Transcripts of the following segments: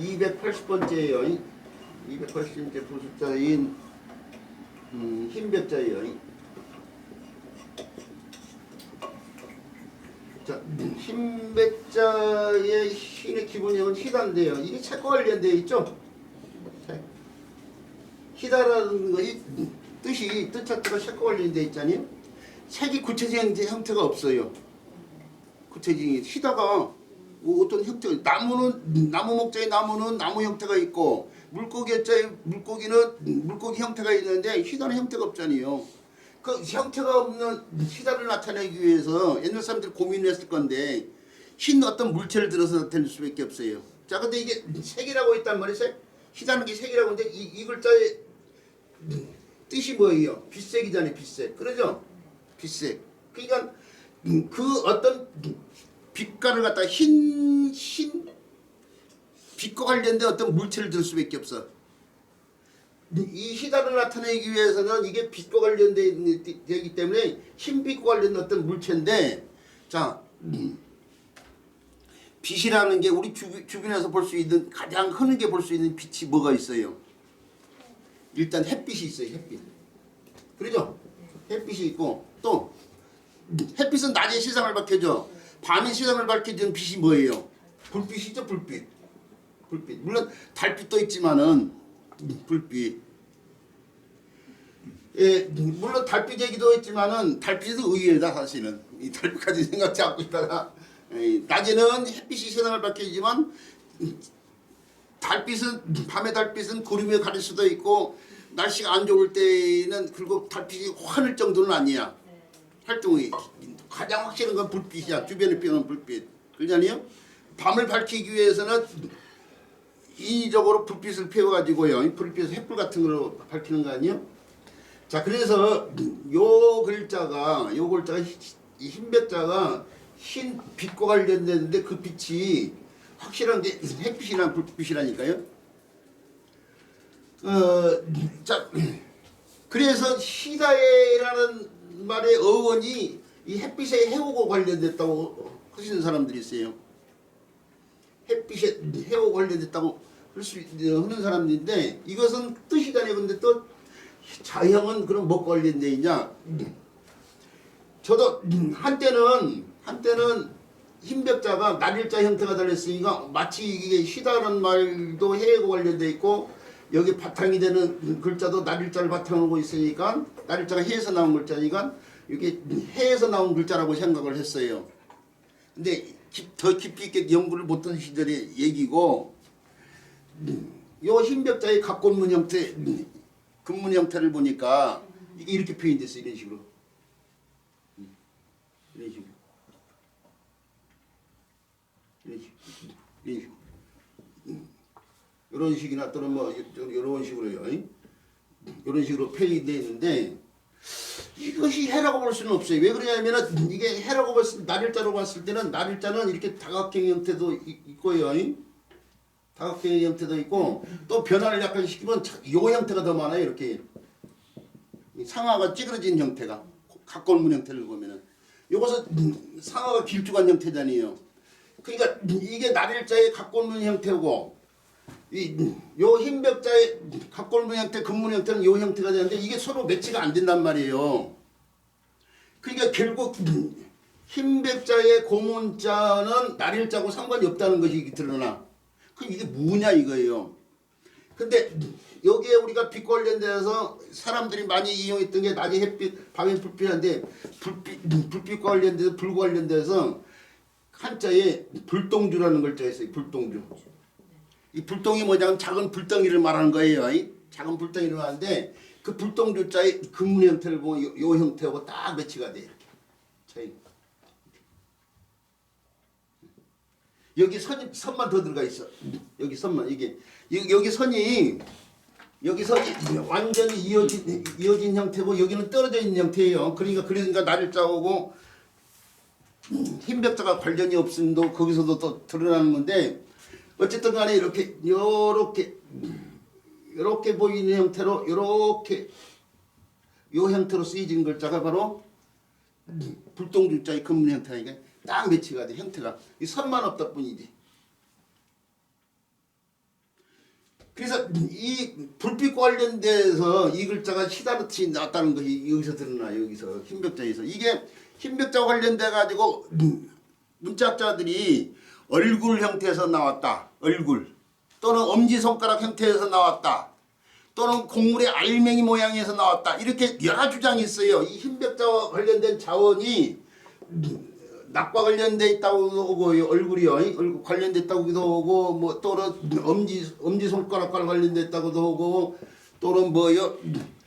280번째예요. 280번째 부숫자인 흰벽자예요. 자, 흰백자의 흰의 기본형은 희다인데요. 이게 책과 관련되어 있죠? 희다라는 것이 뜻 자체가 책과 관련되어 있잖아요. 책이 구체적인 형태가 없어요. 구체적인 희다가 어떤 형태, 나무 목자의 나무는 나무 형태가 있고 물고기자의 물고기는 물고기 형태가 있는데 희다는 형태가 없잖아요. 그 형태가 없는 희다를 나타내기 위해서 옛날 사람들이 고민을 했을 건데 흰 어떤 물체를 들어서 나타낼 수밖에 없어요. 자, 근데 이게 색이라고 있단 말이에요. 색? 희다는 게 색이라고 하는데 이 글자의 뜻이 뭐예요? 빛색이잖아요. 빛색. 그러죠? 빛색. 그러니까 그 어떤 빛깔을 갖다 빛과 관련된 어떤 물체를 들 수밖에 없어. 이 희다를 나타내기 위해서는 이게 빛과 관련되기 때문에 흰빛과 관련된 어떤 물체인데, 자, 빛이라는 게 우리 주변에서 볼 수 있는 가장 흔하게 볼 수 있는 빛이 뭐가 있어요? 일단 햇빛이 있어요. 햇빛. 그러죠? 햇빛이 있고 또 햇빛은 낮에 세상을 밝혀줘. 밤에 세상을 밝혀주는 빛이 뭐예요? 불빛이죠. 불빛. 물론 달빛도 있지만은 불빛. 예, 물론 달빛 얘기도 있지만은 달빛은 의외다 사실은. 이 달빛까지 생각지 않고 있다가 낮에는 햇빛이 세상을 밝혀주지만 밤의 달빛은 구름에 가릴 수도 있고 날씨가 안 좋을 때는 그리고 달빛이 환할 정도는 아니야. 활동이 가장 확실한 건 불빛이야. 주변에 피어난 불빛. 그러잖아요. 밤을 밝히기 위해서는 인위적으로 불빛을 피워가지고요. 불빛을 햇불 같은 걸로 밝히는 거 아니에요? 자, 그래서 요 글자가 이 흰백자가 흰 빛과 관련되는데 그 빛이 확실한 게 햇빛이나 불빛이라니까요. 자, 그래서 희다해라는 말의 어원이 이 햇빛의 해오고 관련됐다고 하시는 사람들이 있어요. 햇빛에 해오고 관련됐다고 하는 사람들인데 이것은 뜻이잖아요. 근데 또 자형은 그럼 뭐 관련돼 있냐? 저도 한때는 흰벽자가 날일자 형태가 달렸으니까 마치 이게 희다라는 말도 해하고 관련돼 있고 여기 바탕이 되는 글자도 날일자를 바탕으로 하고 있으니까 날일자가 해에서 나온 글자니까 이게 해에서 나온 글자라고 생각을 했어요. 근데 더 깊이 있게 연구를 못한 시절의 얘기고 요 흰벽자의 갑골문 형태 근문 형태를 보니까 이게 이렇게 표현됐어요. 이런 식으로. 이런 식이나 또는 뭐 이런 식으로요. 이런 식으로 표현되어 있는데 이것이 해라고 볼 수는 없어요. 왜 그러냐면은 이게 해라고 봤을 때 날일자로 봤을 때는 날일자는 이렇게 다각형 형태도 있고요. 다각형 형태도 있고 또 변화를 약간 시키면 요 형태가 더 많아요. 이렇게 상하가 찌그러진 형태가 각골문 형태를 보면은 요것은 상하가 길쭉한 형태잖아요. 그러니까 이게 날일자의 각골문 형태고 요 흰벽자의 각골문 형태, 근문 형태는 요 형태가 되는데 이게 서로 매치가 안 된단 말이에요. 그러니까 결국 흰백자의 고문자는 날일자고 상관이 없다는 것이 드러나. 그럼 이게 뭐냐 이거예요. 근데 여기에 우리가 빛 관련돼서 사람들이 많이 이용했던 게 낮에 햇빛, 밤에 불빛인데 불빛과 관련돼서 불과 관련돼서 한자에 불동주라는 글자가 있어요. 불동주. 이 불똥이 뭐냐면 작은 불덩이를 말하는 거예요. 작은 불덩이를 말하는데 그 불똥주자의 근문 형태를 보면 요 형태하고 딱 매치가 돼요. 이렇게. 여기 선만 더 들어가 있어. 여기 선만 이게 여기 선이 완전히 이어진 형태고 여기는 떨어져 있는 형태예요. 그러니까 날일자하고 흰벽자가 관련이 없음도 거기서도 또 드러나는 건데 어쨌든 간에 이렇게 보이는 형태로 요렇게 요 형태로 쓰여진 글자가 바로 불똥주자의 근문 형태니까 딱 매치가 돼. 형태가 이 선만 없다 뿐이지. 그래서 이 불빛 관련돼서 이 글자가 시다르트 나왔다는 것이 여기서 드러나요. 여기서 흰벽자에서 이게 흰벽자 관련돼 가지고 문자학자들이 얼굴 형태에서 나왔다. 얼굴 또는 엄지손가락 형태에서 나왔다. 또는 곡물의 알맹이 모양에서 나왔다. 이렇게 여러 주장이 있어요. 이 흰벽자와 관련된 자원이 낙과 관련돼 있다고도 하고 얼굴이요. 얼굴 관련됐다고도 하고 뭐 또는 엄지손가락과 관련됐다고도 하고 또는 뭐요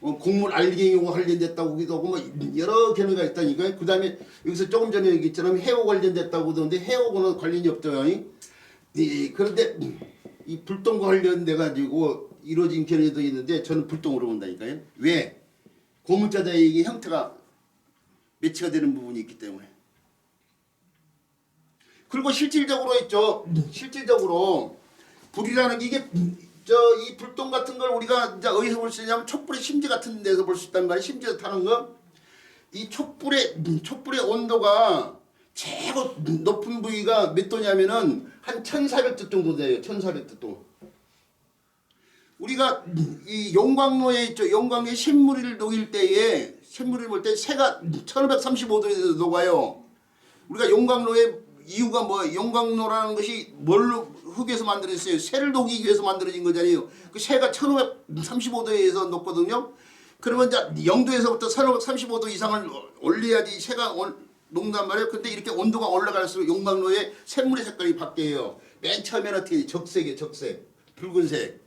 곡물 알갱이와 관련됐다고도 하고 뭐 여러 개념가 있다니까요. 그 다음에 여기서 조금 전에 얘기했처럼 해오 관련됐다고도 하는데 해오고는 관련이 없죠. 그런데 이 불똥과 관련돼 가지고 이루어진 견해도 있는데 저는 불똥으로 본다니까요. 왜? 고문자자의 이게 형태가 매치가 되는 부분이 있기 때문에. 그리고 실질적으로 있죠. 실질적으로 불이라는 게 이게 이 불똥 같은 걸 우리가 이제 어디서 볼 수 있냐면 촛불의 심지 같은 데서 볼 수 있단 말이에요. 심지에서 타는 거. 이 촛불의 온도가 최고 높은 부위가 몇 도냐면은 한 1400도 정도 돼요. 1400도 정도. 우리가 이 용광로에 있죠. 용광로에 샘물을 녹일 때에 샘물을 볼 때 새가 1535도에서 녹아요. 우리가 용광로의 이유가 뭐 용광로라는 것이 뭘로 흙에서 만들어졌어요. 새를 녹이기 위해서 만들어진 거잖아요. 그 새가 1535도에서 녹거든요. 그러면 이제 0도에서부터 1535도 이상을 올려야지 새가 녹는단 말이에요. 근데 이렇게 온도가 올라갈수록 용광로의 샘물의 색깔이 바뀌어요. 맨 처음에는 어떻게 적색이에요. 적색. 붉은색.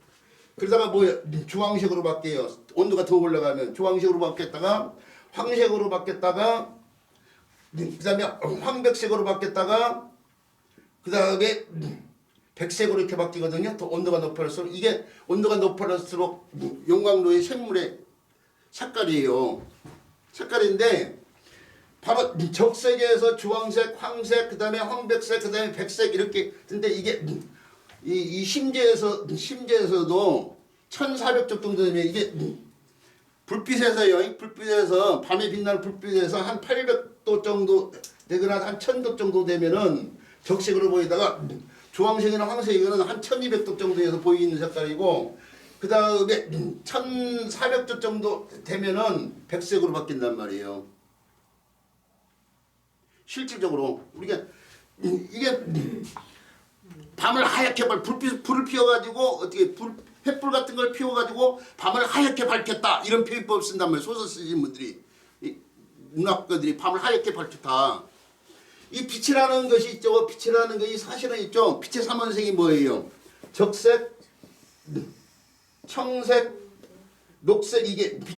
그러다가 뭐 주황색으로 바뀌어요. 온도가 더 올라가면 주황색으로 바뀌었다가 황색으로 바뀌었다가 그 다음에 황백색으로 바뀌었다가 그 다음에 백색으로 이렇게 바뀌거든요. 더 온도가 높아질수록 이게 온도가 높아질수록 용광로의 샘물의 색깔이에요. 색깔인데 바로 적색에서 주황색, 황색, 그 다음에 황백색, 그 다음에 백색 이렇게. 근데 이게 이 심지에서도 1400쪽 정도 되면 이게 불빛에서 밤에 빛나는 불빛에서 한 800도 정도 되거나 한 1000도 정도 되면은 적색으로 보이다가 주황색이나 황색이나 한 1200도 정도에서 보이는 색깔이고 그 다음에 1400도 정도 되면은 백색으로 바뀐단 말이에요. 실질적으로 우리가 이게 밤을 하얗게 불을 피워가지고 어떻게 횃불 같은 걸 피워가지고 밤을 하얗게 밝혔다 이런 표현법 쓴단 말이에요. 소설 쓰신 분들이 문학가들이 밤을 하얗게 밝혔다. 이 빛이라는 것이 있죠. 빛이라는 것이 사실은 있죠. 빛의 삼원색이 뭐예요? 적색, 청색, 녹색. 이게